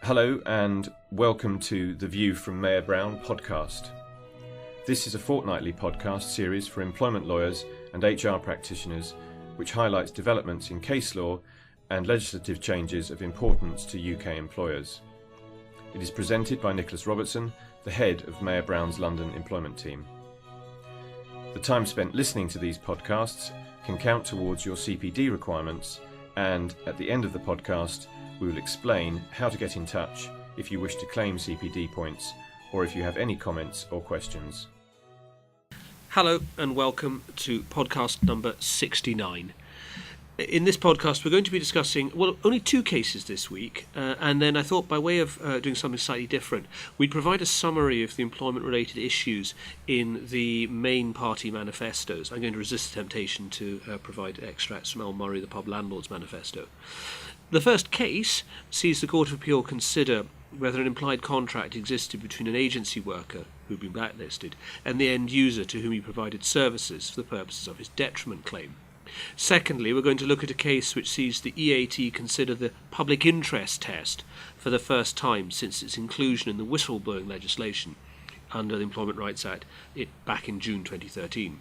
Hello and welcome to the View from Mayor Brown podcast. This is a fortnightly podcast series for employment lawyers and HR practitioners which highlights developments in case law and legislative changes of importance to UK employers. It is presented by Nicholas Robertson, the head of Mayor Brown's London employment team. The time spent listening to these podcasts can count towards your CPD requirements, and at the end of the podcast we will explain how to get in touch if you wish to claim CPD points or if you have any comments or questions. Hello and welcome to podcast number 69. In this podcast we're going to be discussing, only two cases this week, and then I thought by way of doing something slightly different, we'd provide a summary of the employment-related issues in the main party manifestos. I'm going to resist the temptation to provide extracts from L. Murray, the Pub Landlord's Manifesto. The first case sees the Court of Appeal consider whether an implied contract existed between an agency worker who had been blacklisted and the end user to whom he provided services for the purposes of his detriment claim. Secondly, we're going to look at a case which sees the EAT consider the public interest test for the first time since its inclusion in the whistleblowing legislation under the Employment Rights Act back in June 2013.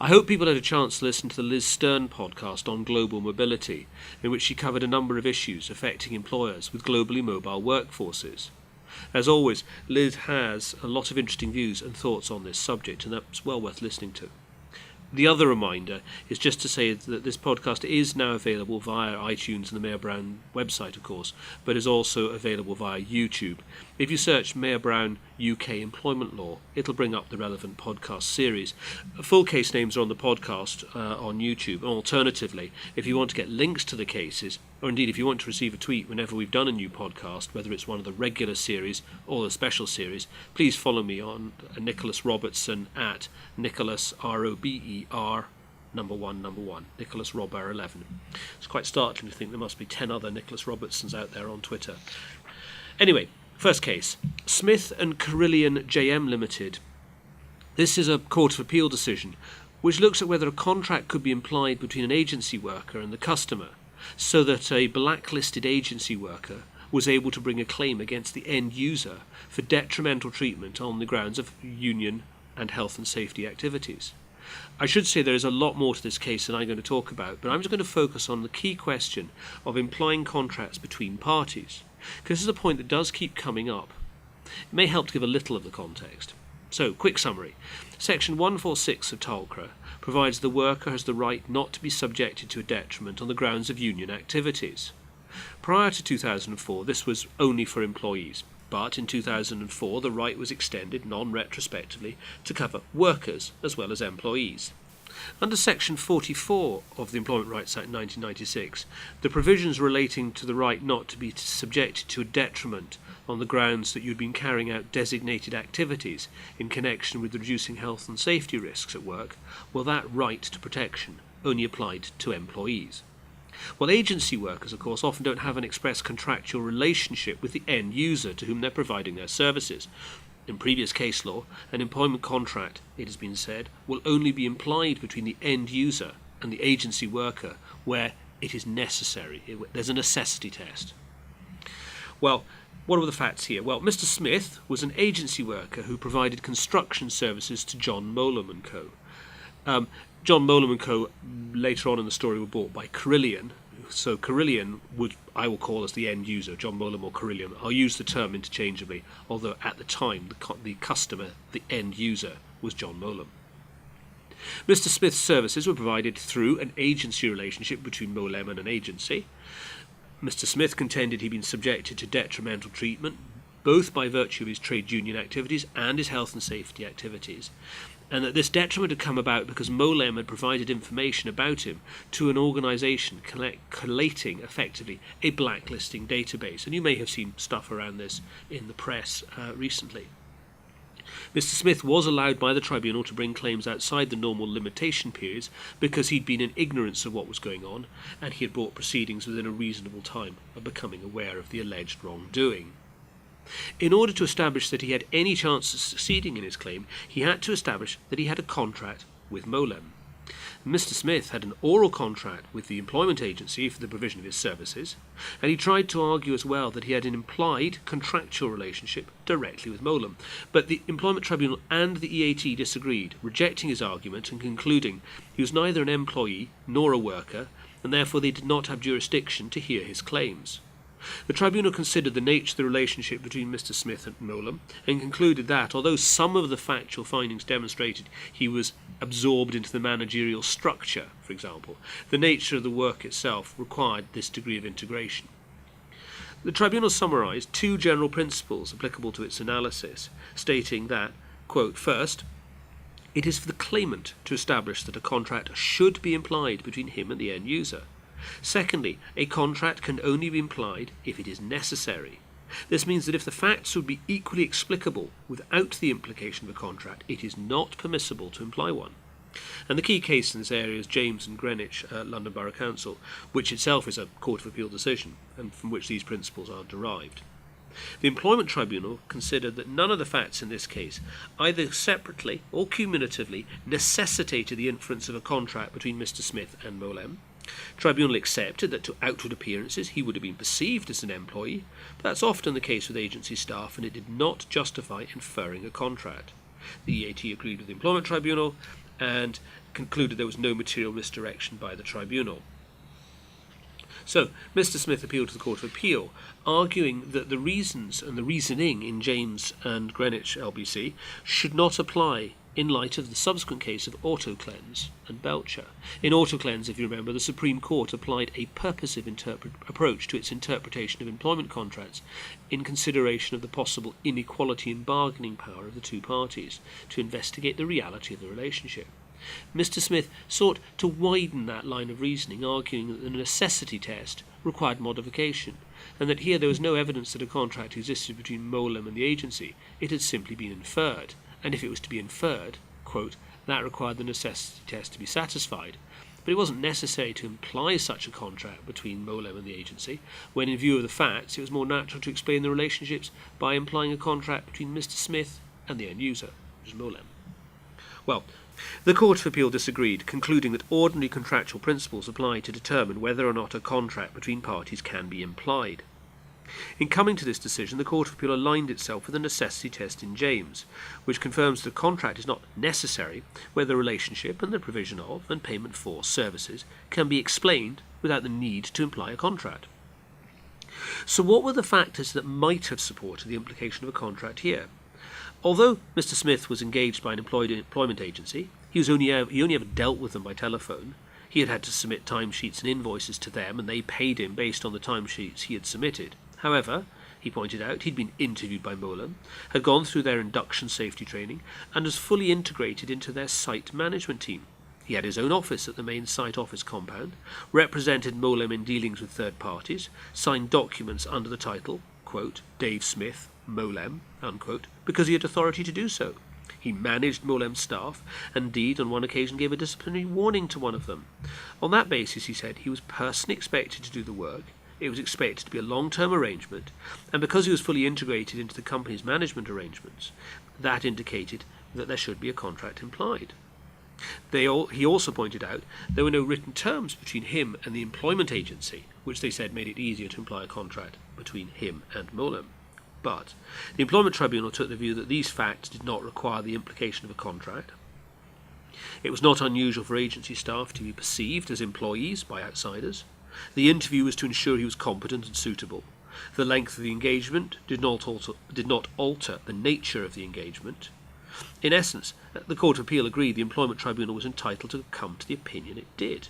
I hope people had a chance to listen to the Liz Stern podcast on global mobility, in which she covered a number of issues affecting employers with globally mobile workforces. As always, Liz has a lot of interesting views and thoughts on this subject, and that's well worth listening to. The other reminder is just to say that this podcast is now available via iTunes and the Mayor Brown website, of course, but is also available via YouTube. If you search Mayor Brown UK Employment Law, it'll bring up the relevant podcast series. Full case names are on the podcast on YouTube, and alternatively, if you want to get links to the cases, or indeed if you want to receive a tweet whenever we've done a new podcast, whether it's one of the regular series or the special series, please follow me on Nicholas Robertson at Nicholas ROBER number one, Nicholas Robber 11. It's quite startling to think there must be 10 other Nicholas Robertsons out there on Twitter. Anyway, first case, Smith and Carillion JM Limited. This is a Court of Appeal decision which looks at whether a contract could be implied between an agency worker and the customer, so that a blacklisted agency worker was able to bring a claim against the end user for detrimental treatment on the grounds of union and health and safety activities. I should say there is a lot more to this case than I'm going to talk about, but I'm just going to focus on the key question of implying contracts between parties, because this is a point that does keep coming up. It may help to give a little of the context. So, quick summary. Section 146 of TALCRA provides the worker has the right not to be subjected to a detriment on the grounds of union activities. Prior to 2004, this was only for employees, but in 2004 the right was extended non-retrospectively to cover workers as well as employees. Under Section 44 of the Employment Rights Act 1996, the provisions relating to the right not to be subjected to a detriment on the grounds that you'd been carrying out designated activities in connection with reducing health and safety risks at work, that right to protection only applied to employees. Agency workers, of course, often don't have an express contractual relationship with the end user to whom they're providing their services. In previous case law, an employment contract, it has been said, will only be implied between the end user and the agency worker where it is necessary. There's a necessity test. What are the facts here? Mr. Smith was an agency worker who provided construction services to John Molam & Co. John Molam & Co. later on in the story were bought by Carillion. So Carillion I will call as the end user, John Molam or Carillion. I'll use the term interchangeably, although at the time the customer, the end user, was John Molam. Mr. Smith's services were provided through an agency relationship between Molam and an agency. Mr. Smith contended he'd been subjected to detrimental treatment, both by virtue of his trade union activities and his health and safety activities, and that this detriment had come about because Molam had provided information about him to an organisation collating effectively a blacklisting database. And you may have seen stuff around this in the press recently. Mr. Smith was allowed by the tribunal to bring claims outside the normal limitation periods because he'd been in ignorance of what was going on, and he had brought proceedings within a reasonable time of becoming aware of the alleged wrongdoing. In order to establish that he had any chance of succeeding in his claim, he had to establish that he had a contract with Molam. Mr. Smith had an oral contract with the employment agency for the provision of his services, and he tried to argue as well that he had an implied contractual relationship directly with Molam. But the Employment Tribunal and the EAT disagreed, rejecting his argument and concluding he was neither an employee nor a worker, and therefore they did not have jurisdiction to hear his claims. The tribunal considered the nature of the relationship between Mr. Smith and Molam and concluded that, although some of the factual findings demonstrated he was absorbed into the managerial structure, for example, the nature of the work itself required this degree of integration. The tribunal summarised two general principles applicable to its analysis, stating that, quote, first, it is for the claimant to establish that a contract should be implied between him and the end user. Secondly, a contract can only be implied if it is necessary. This means that if the facts would be equally explicable without the implication of a contract, it is not permissible to imply one. And the key case in this area is James and Greenwich, London Borough Council, which itself is a Court of Appeal decision, and from which these principles are derived. The Employment Tribunal considered that none of the facts in this case, either separately or cumulatively, necessitated the inference of a contract between Mr. Smith and Molam. Tribunal accepted that to outward appearances he would have been perceived as an employee, but that's often the case with agency staff, and it did not justify inferring a contract. The EAT agreed with the Employment Tribunal and concluded there was no material misdirection by the tribunal. So, Mr. Smith appealed to the Court of Appeal, arguing that the reasons and the reasoning in James and Greenwich LBC should not apply in light of the subsequent case of Autocleanse and Belcher. In Autocleanse, if you remember, the Supreme Court applied a purposive approach to its interpretation of employment contracts in consideration of the possible inequality in bargaining power of the two parties to investigate the reality of the relationship. Mr. Smith sought to widen that line of reasoning, arguing that the necessity test required modification, and that here there was no evidence that a contract existed between Molam and the agency. It had simply been inferred, and if it was to be inferred, quote, that required the necessity test to be satisfied. But it wasn't necessary to imply such a contract between Molam and the agency, when in view of the facts it was more natural to explain the relationships by implying a contract between Mr. Smith and the end user, which is Molam. Well, the Court of Appeal disagreed, concluding that ordinary contractual principles apply to determine whether or not a contract between parties can be implied. In coming to this decision, the Court of Appeal aligned itself with the necessity test in James, which confirms that a contract is not necessary where the relationship and the provision of and payment for services can be explained without the need to imply a contract. So what were the factors that might have supported the implication of a contract here? Although Mr. Smith was engaged by an employment agency, he only ever dealt with them by telephone. He had to submit timesheets and invoices to them, and they paid him based on the timesheets he had submitted. However, he pointed out, he'd been interviewed by Molam, had gone through their induction safety training, and was fully integrated into their site management team. He had his own office at the main site office compound, represented Molam in dealings with third parties, signed documents under the title, quote, Dave Smith, Molam, unquote, because he had authority to do so. He managed Molam's staff, and indeed on one occasion gave a disciplinary warning to one of them. On that basis, he said, he was personally expected to do the work. It was expected to be a long-term arrangement, and because he was fully integrated into the company's management arrangements, that indicated that there should be a contract implied. He also pointed out there were no written terms between him and the employment agency, which they said made it easier to imply a contract between him and Molam. But the Employment Tribunal took the view that these facts did not require the implication of a contract. It was not unusual for agency staff to be perceived as employees by outsiders. The interview was to ensure he was competent and suitable. The length of the engagement did not alter the nature of the engagement. In essence, the Court of Appeal agreed the Employment Tribunal was entitled to come to the opinion it did.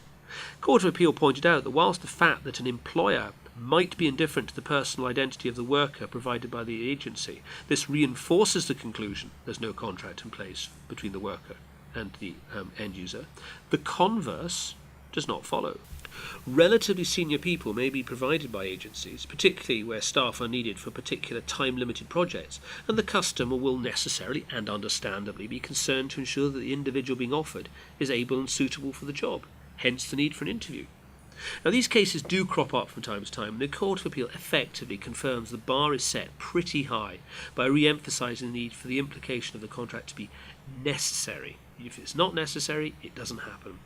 The Court of Appeal pointed out that whilst the fact that an employer might be indifferent to the personal identity of the worker provided by the agency, this reinforces the conclusion there's no contract in place between the worker and the end user. The converse does not follow. Relatively senior people may be provided by agencies, particularly where staff are needed for particular time-limited projects, and the customer will necessarily and understandably be concerned to ensure that the individual being offered is able and suitable for the job, hence the need for an interview. Now, these cases do crop up from time to time, and the Court of Appeal effectively confirms the bar is set pretty high by re-emphasising the need for the implication of the contract to be necessary. If it's not necessary, it doesn't happen.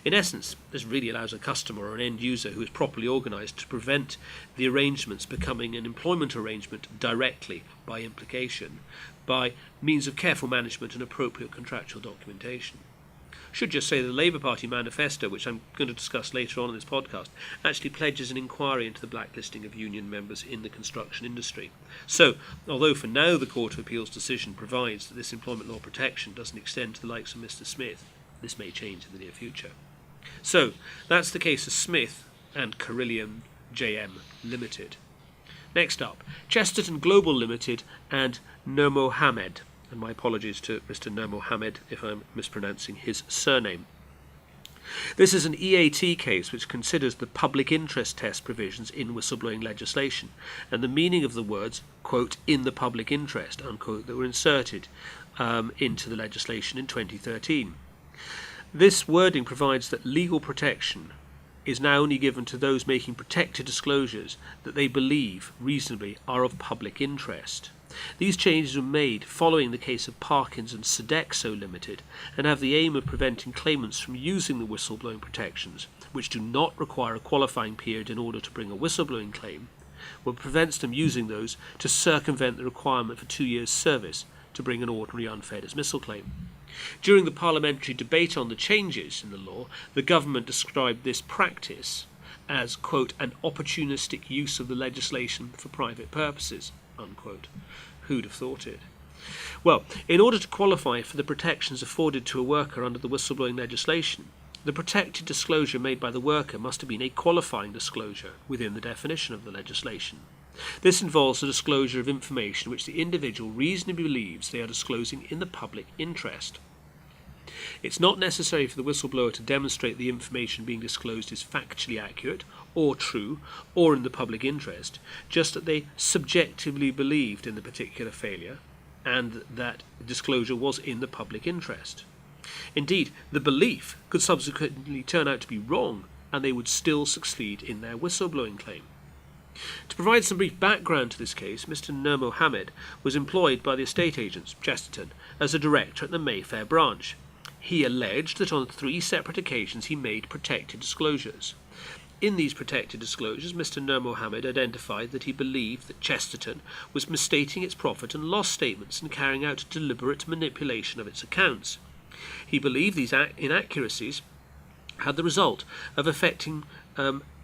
In essence, this really allows a customer or an end user who is properly organised to prevent the arrangements becoming an employment arrangement directly, by implication, by means of careful management and appropriate contractual documentation. I should just say the Labour Party manifesto, which I'm going to discuss later on in this podcast, actually pledges an inquiry into the blacklisting of union members in the construction industry. So, although for now the Court of Appeal's decision provides that this employment law protection doesn't extend to the likes of Mr. Smith, this may change in the near future. So, that's the case of Smith and Carillion JM Limited. Next up, Chesterton Global Limited and Nur Mohammed. And my apologies to Mr. Nur Mohammed if I'm mispronouncing his surname. This is an EAT case which considers the public interest test provisions in whistleblowing legislation and the meaning of the words, quote, in the public interest, unquote, that were inserted into the legislation in 2013. This wording provides that legal protection is now only given to those making protected disclosures that they believe reasonably are of public interest. These changes were made following the case of Parkins and Sodexo Limited and have the aim of preventing claimants from using the whistleblowing protections, which do not require a qualifying period in order to bring a whistleblowing claim, but prevents them using those to circumvent the requirement for 2 years' service to bring an ordinary unfair dismissal claim. During the parliamentary debate on the changes in the law, the government described this practice as, quote, an opportunistic use of the legislation for private purposes, unquote. Who'd have thought it? Well, in order to qualify for the protections afforded to a worker under the whistleblowing legislation, the protected disclosure made by the worker must have been a qualifying disclosure within the definition of the legislation. This involves the disclosure of information which the individual reasonably believes they are disclosing in the public interest. It's not necessary for the whistleblower to demonstrate the information being disclosed is factually accurate or true or in the public interest, just that they subjectively believed in the particular failure and that disclosure was in the public interest. Indeed, the belief could subsequently turn out to be wrong and they would still succeed in their whistleblowing claim. To provide some brief background to this case, Mr. Nur Mohammed was employed by the estate agents, Chesterton, as a director at the Mayfair branch. He alleged that on 3 separate occasions he made protected disclosures. In these protected disclosures, Mr. Nur Mohammed identified that he believed that Chesterton was misstating its profit and loss statements and carrying out deliberate manipulation of its accounts. He believed these inaccuracies had the result of affecting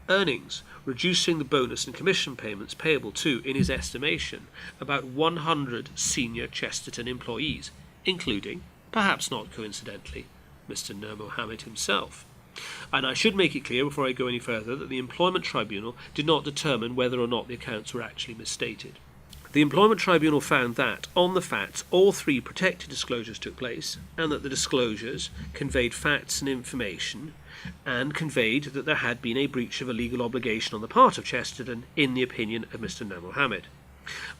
earnings, reducing the bonus and commission payments payable to, in his estimation, about 100 senior Chesterton employees, including, perhaps not coincidentally, Mr. Nur Mohammed himself. And I should make it clear before I go any further that the Employment Tribunal did not determine whether or not the accounts were actually misstated. The Employment Tribunal found that, on the facts, all 3 protected disclosures took place, and that the disclosures conveyed facts and information, and conveyed that there had been a breach of a legal obligation on the part of Chesterton, in the opinion of Mr. Nur Mohammed.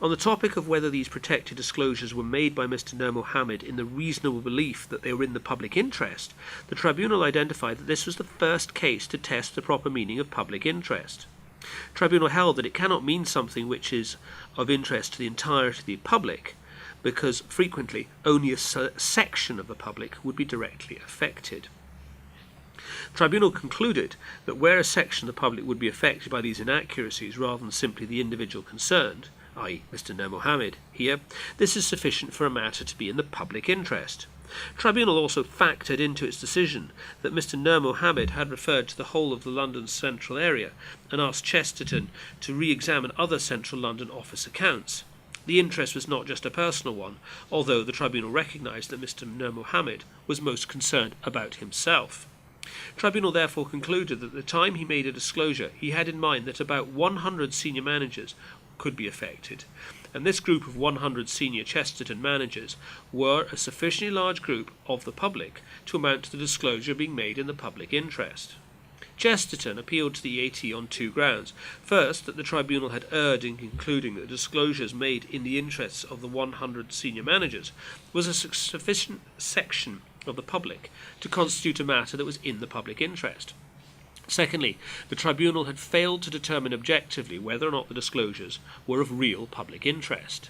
On the topic of whether these protected disclosures were made by Mr. Nur Mohammed in the reasonable belief that they were in the public interest, the tribunal identified that this was the first case to test the proper meaning of public interest. The tribunal held that it cannot mean something which is of interest to the entirety of the public, because frequently only a section of the public would be directly affected. The tribunal concluded that where a section of the public would be affected by these inaccuracies rather than simply the individual concerned, i.e. Mr. Nur Mohammed here, this is sufficient for a matter to be in the public interest. The tribunal also factored into its decision that Mr. Nur Mohammed had referred to the whole of the London central area and asked Chesterton to re-examine other central London office accounts. The interest was not just a personal one, although the tribunal recognised that Mr. Nur Mohammed was most concerned about himself. The tribunal therefore concluded that at the time he made a disclosure, he had in mind that about 100 senior managers could be affected, and this group of 100 senior Chesterton managers were a sufficiently large group of the public to amount to the disclosure being made in the public interest. Chesterton appealed to the EAT on 2 grounds. First, that the tribunal had erred in concluding that disclosures made in the interests of the 100 senior managers was a sufficient section of the public to constitute a matter that was in the public interest. Secondly, the tribunal had failed to determine objectively whether or not the disclosures were of real public interest.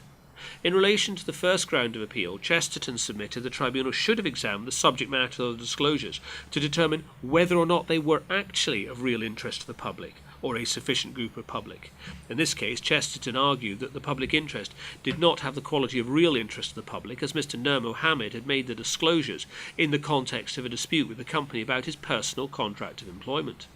In relation to the first ground of appeal, Chesterton submitted the tribunal should have examined the subject matter of the disclosures to determine whether or not they were actually of real interest to the public, or a sufficient group of public. In this case, Chesterton argued that the public interest did not have the quality of real interest to the public, as Mr. Nur Mohammed had made the disclosures in the context of a dispute with the company about his personal contract of employment.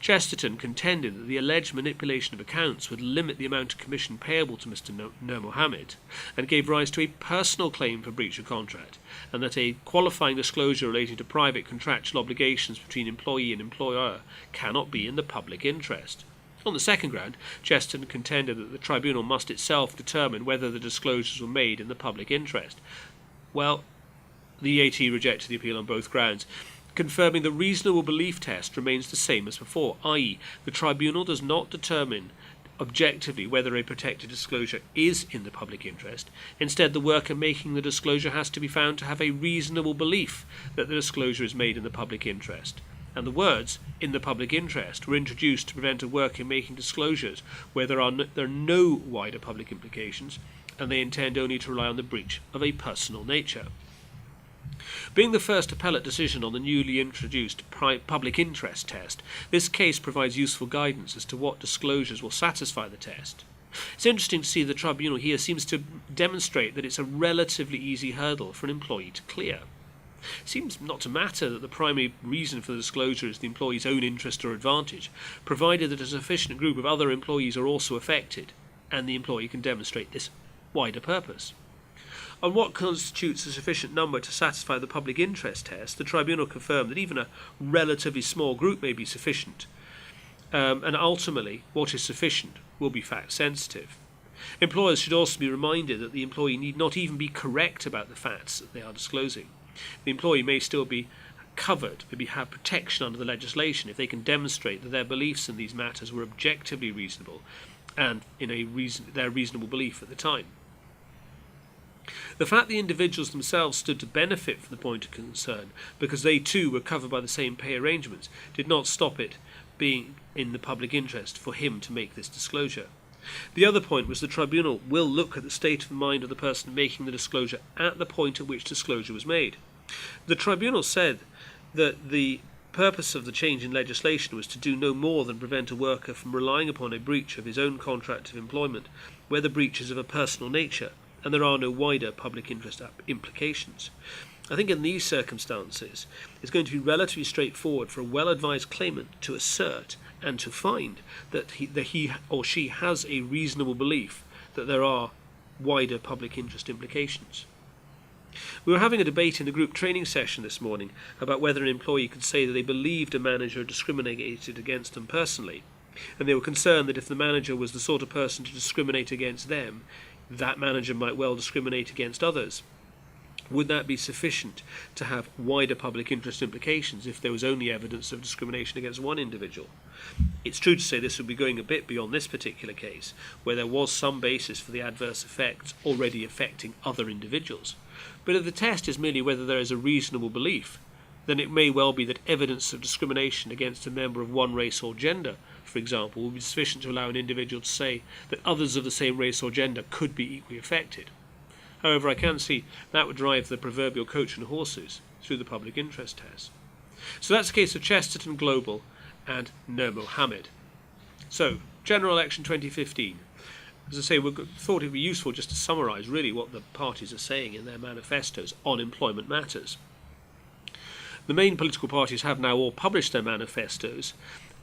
Chesterton contended that the alleged manipulation of accounts would limit the amount of commission payable to Mr. Nur Mohammed and gave rise to a personal claim for breach of contract, and that a qualifying disclosure relating to private contractual obligations between employee and employer cannot be in the public interest. On the second ground, Chesterton contended that the tribunal must itself determine whether the disclosures were made in the public interest. Well, the EAT rejected the appeal on both grounds, confirming the reasonable belief test remains the same as before, i.e. the tribunal does not determine objectively whether a protected disclosure is in the public interest. Instead, the worker making the disclosure has to be found to have a reasonable belief that the disclosure is made in the public interest. And the words, in the public interest, were introduced to prevent a worker making disclosures where there are no wider public implications, and they intend only to rely on the breach of a personal nature. Being the first appellate decision on the newly introduced public interest test, this case provides useful guidance as to what disclosures will satisfy the test. It's interesting to see the tribunal here seems to demonstrate that it's a relatively easy hurdle for an employee to clear. It seems not to matter that the primary reason for the disclosure is the employee's own interest or advantage, provided that a sufficient group of other employees are also affected, and the employee can demonstrate this wider purpose. On what constitutes a sufficient number to satisfy the public interest test, the tribunal confirmed that even a relatively small group may be sufficient, and ultimately what is sufficient will be fact-sensitive. Employers should also be reminded that the employee need not even be correct about the facts that they are disclosing. The employee may still be covered, maybe have protection under the legislation if they can demonstrate that their beliefs in these matters were objectively reasonable and in their reasonable belief at the time. The fact the individuals themselves stood to benefit from the point of concern because they too were covered by the same pay arrangements did not stop it being in the public interest for him to make this disclosure. The other point was the tribunal will look at the state of mind of the person making the disclosure at the point at which disclosure was made. The tribunal said that the purpose of the change in legislation was to do no more than prevent a worker from relying upon a breach of his own contract of employment where the breach is of a personal nature and there are no wider public interest implications. I think in these circumstances it's going to be relatively straightforward for a well-advised claimant to assert and to find that he or she has a reasonable belief that there are wider public interest implications. We were having a debate in the group training session this morning about whether an employee could say that they believed a manager discriminated against them personally, and they were concerned that if the manager was the sort of person to discriminate against them, that manager might well discriminate against others. Would that be sufficient to have wider public interest implications if there was only evidence of discrimination against one individual? It's true to say this would be going a bit beyond this particular case, where there was some basis for the adverse effects already affecting other individuals. But if the test is merely whether there is a reasonable belief, then it may well be that evidence of discrimination against a member of one race or gender, for example, will be sufficient to allow an individual to say that others of the same race or gender could be equally affected. However, I can see that would drive the proverbial coach and horses through the public interest test. So that's the case of Chesterton Global and Nur Mohammed. So, General Election 2015. As I say, we thought it would be useful just to summarise really what the parties are saying in their manifestos on employment matters. The main political parties have now all published their manifestos,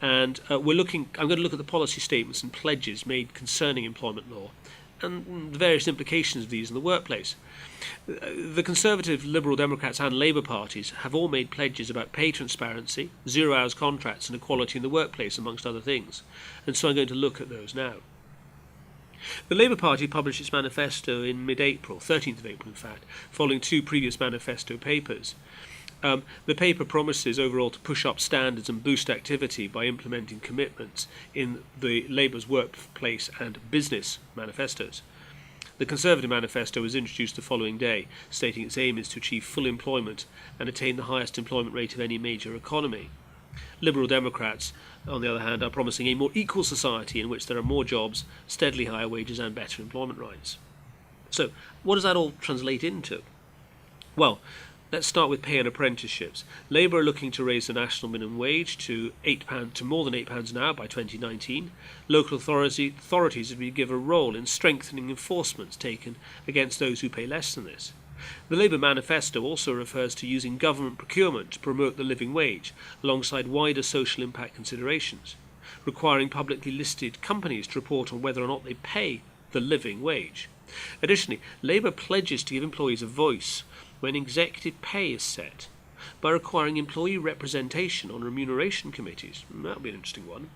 and I'm going to look at the policy statements and pledges made concerning employment law and the various implications of these in the workplace. The Conservative, Liberal Democrats and Labour parties have all made pledges about pay transparency, 0 hours contracts and equality in the workplace, amongst other things, and so I'm going to look at those now. The Labour Party published its manifesto in mid-April, 13th of April in fact, following two previous manifesto papers. The paper promises overall to push up standards and boost activity by implementing commitments in the Labour's workplace and business manifestos. The Conservative manifesto was introduced the following day, stating its aim is to achieve full employment and attain the highest employment rate of any major economy. Liberal Democrats, on the other hand, are promising a more equal society in which there are more jobs, steadily higher wages and better employment rights. So, what does that all translate into? Well, let's start with pay and apprenticeships. Labour are looking to raise the national minimum wage to more than £8 an hour by 2019. Local authorities have been given a role in strengthening enforcements taken against those who pay less than this. The Labour manifesto also refers to using government procurement to promote the living wage, alongside wider social impact considerations, requiring publicly listed companies to report on whether or not they pay the living wage. Additionally, Labour pledges to give employees a voice when executive pay is set by requiring employee representation on remuneration committees. That'll be an interesting one.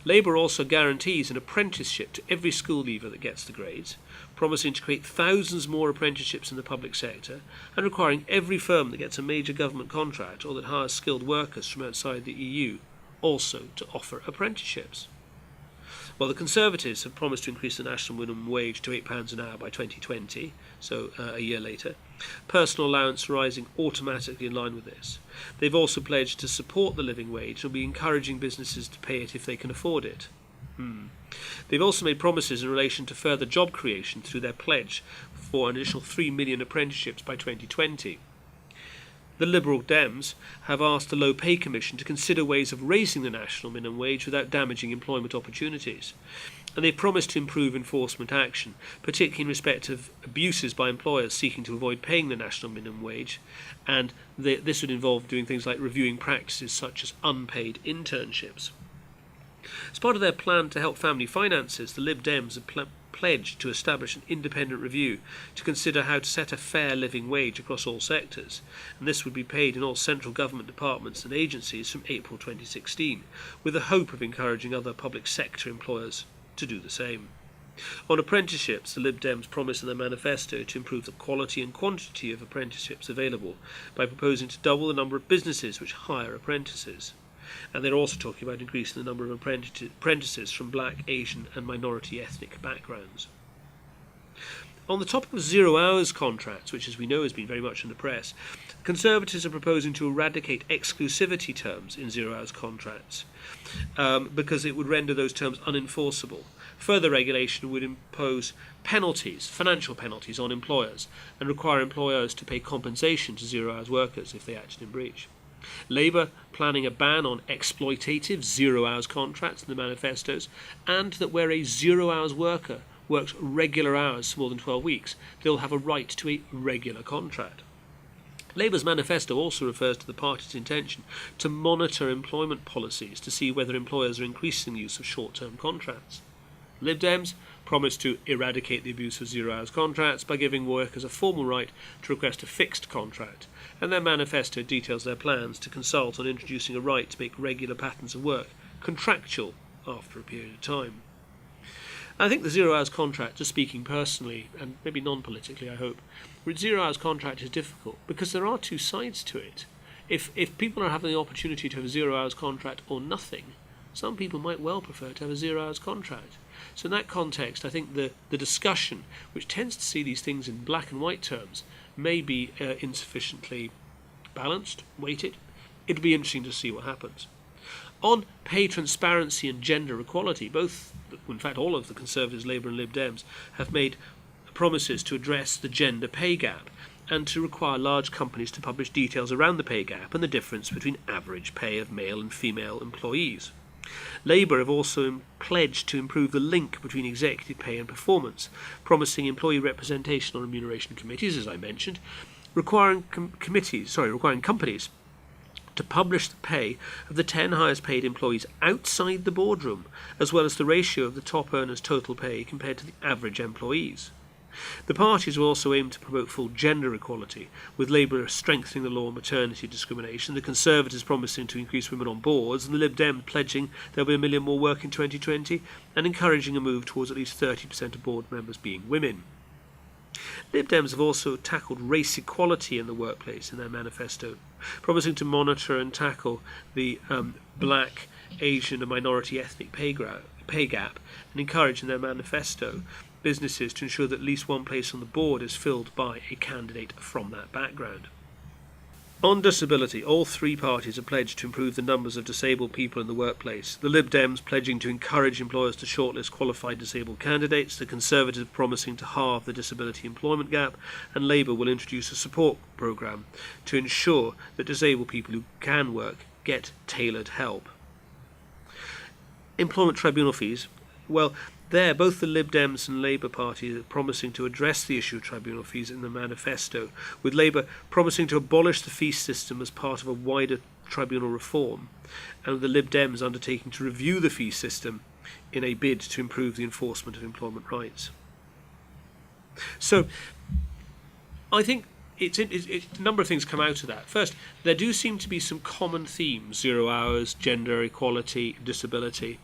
Labour also guarantees an apprenticeship to every school leaver that gets the grades, promising to create thousands more apprenticeships in the public sector, and requiring every firm that gets a major government contract or that hires skilled workers from outside the EU also to offer apprenticeships. Well, the Conservatives have promised to increase the national minimum wage to £8 an hour by 2020, so a year later. Personal allowance rising automatically in line with this. They've also pledged to support the living wage and will be encouraging businesses to pay it if they can afford it. They've also made promises in relation to further job creation through their pledge for an additional 3 million apprenticeships by 2020. The Liberal Dems have asked the Low Pay Commission to consider ways of raising the national minimum wage without damaging employment opportunities. And they've promised to improve enforcement action, particularly in respect of abuses by employers seeking to avoid paying the national minimum wage. And this would involve doing things like reviewing practices such as unpaid internships. As part of their plan to help family finances, the Lib Dems have pledged to establish an independent review to consider how to set a fair living wage across all sectors, and this would be paid in all central government departments and agencies from April 2016, with the hope of encouraging other public sector employers to do the same. On apprenticeships, the Lib Dems promise in their manifesto to improve the quality and quantity of apprenticeships available by proposing to double the number of businesses which hire apprentices. And they're also talking about increasing the number of apprentices from black, Asian and minority ethnic backgrounds. On the topic of 0 hours contracts, which as we know has been very much in the press, Conservatives are proposing to eradicate exclusivity terms in 0 hours contracts because it would render those terms unenforceable. Further regulation would impose penalties, financial penalties on employers, and require employers to pay compensation to 0 hours workers if they acted in breach. Labour planning a ban on exploitative 0 hours contracts in the manifestos, and that where a 0 hours worker works regular hours for more than 12 weeks, they'll have a right to a regular contract. Labour's manifesto also refers to the party's intention to monitor employment policies to see whether employers are increasing the use of short-term contracts. Lib Dems promise to eradicate the abuse of 0 hours contracts by giving workers a formal right to request a fixed contract, and their manifesto details their plans to consult on introducing a right to make regular patterns of work contractual after a period of time. I think the 0 hours contract, just speaking personally, and maybe non-politically I hope, with 0 hours contract is difficult because there are two sides to it. If people are having the opportunity to have a 0 hours contract or nothing, some people might well prefer to have a 0 hours contract. So in that context, I think the discussion, which tends to see these things in black and white terms, may be insufficiently balanced, weighted. It'll be interesting to see what happens. On pay transparency and gender equality, both, in fact all of the Conservatives, Labour and Lib Dems, have made promises to address the gender pay gap and to require large companies to publish details around the pay gap and the difference between average pay of male and female employees. Labour have also pledged to improve the link between executive pay and performance, promising employee representation on remuneration committees, as I mentioned, requiring companies to publish the pay of the 10 highest paid employees outside the boardroom, as well as the ratio of the top earners' total pay compared to the average employees. The parties will also aim to promote full gender equality, with Labour strengthening the law on maternity discrimination, the Conservatives promising to increase women on boards, and the Lib Dems pledging there'll be 1 million more work in 2020, and encouraging a move towards at least 30% of board members being women. Lib Dems have also tackled race equality in the workplace in their manifesto, promising to monitor and tackle the black, Asian and minority ethnic pay gap, and encourage in their manifesto businesses to ensure that at least one place on the board is filled by a candidate from that background. On disability, all three parties have pledged to improve the numbers of disabled people in the workplace. The Lib Dems pledging to encourage employers to shortlist qualified disabled candidates, the Conservatives promising to halve the disability employment gap, and Labour will introduce a support programme to ensure that disabled people who can work get tailored help. Employment tribunal fees, well, there, both the Lib Dems and Labour Party are promising to address the issue of tribunal fees in the manifesto, with Labour promising to abolish the fee system as part of a wider tribunal reform, and the Lib Dems undertaking to review the fee system in a bid to improve the enforcement of employment rights. So, I think a number of things come out of that. First, there do seem to be some common themes: 0 hours, gender equality, disability,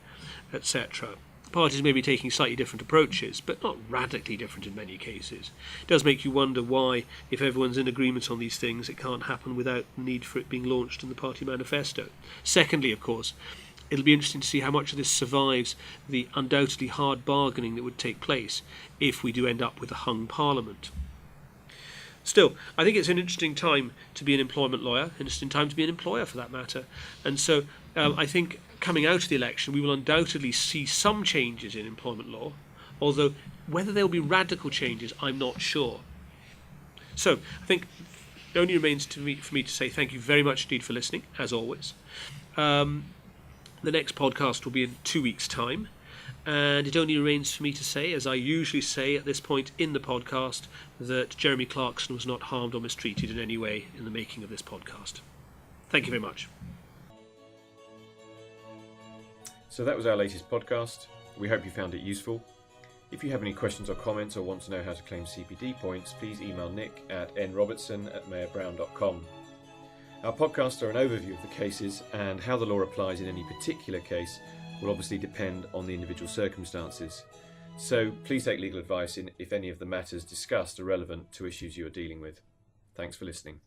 etc. Parties may be taking slightly different approaches, but not radically different in many cases. It does make you wonder why, if everyone's in agreement on these things, it can't happen without the need for it being launched in the party manifesto. Secondly, of course, it'll be interesting to see how much of this survives the undoubtedly hard bargaining that would take place if we do end up with a hung parliament. Still, I think it's an interesting time to be an employment lawyer, an interesting time to be an employer for that matter. And so I think coming out of the election, we will undoubtedly see some changes in employment law, although whether there will be radical changes, I'm not sure. So I think it only remains for me to say thank you very much indeed for listening, as always. The next podcast will be in 2 weeks' time. And it only remains for me to say, as I usually say at this point in the podcast, that Jeremy Clarkson was not harmed or mistreated in any way in the making of this podcast. Thank you very much. So that was our latest podcast. We hope you found it useful. If you have any questions or comments or want to know how to claim CPD points, please email Nick at nrobertson@mayorbrown.com. Our podcasts are an overview of the cases, and how the law applies in any particular case will obviously depend on the individual circumstances. So please take legal advice if any of the matters discussed are relevant to issues you are dealing with. Thanks for listening.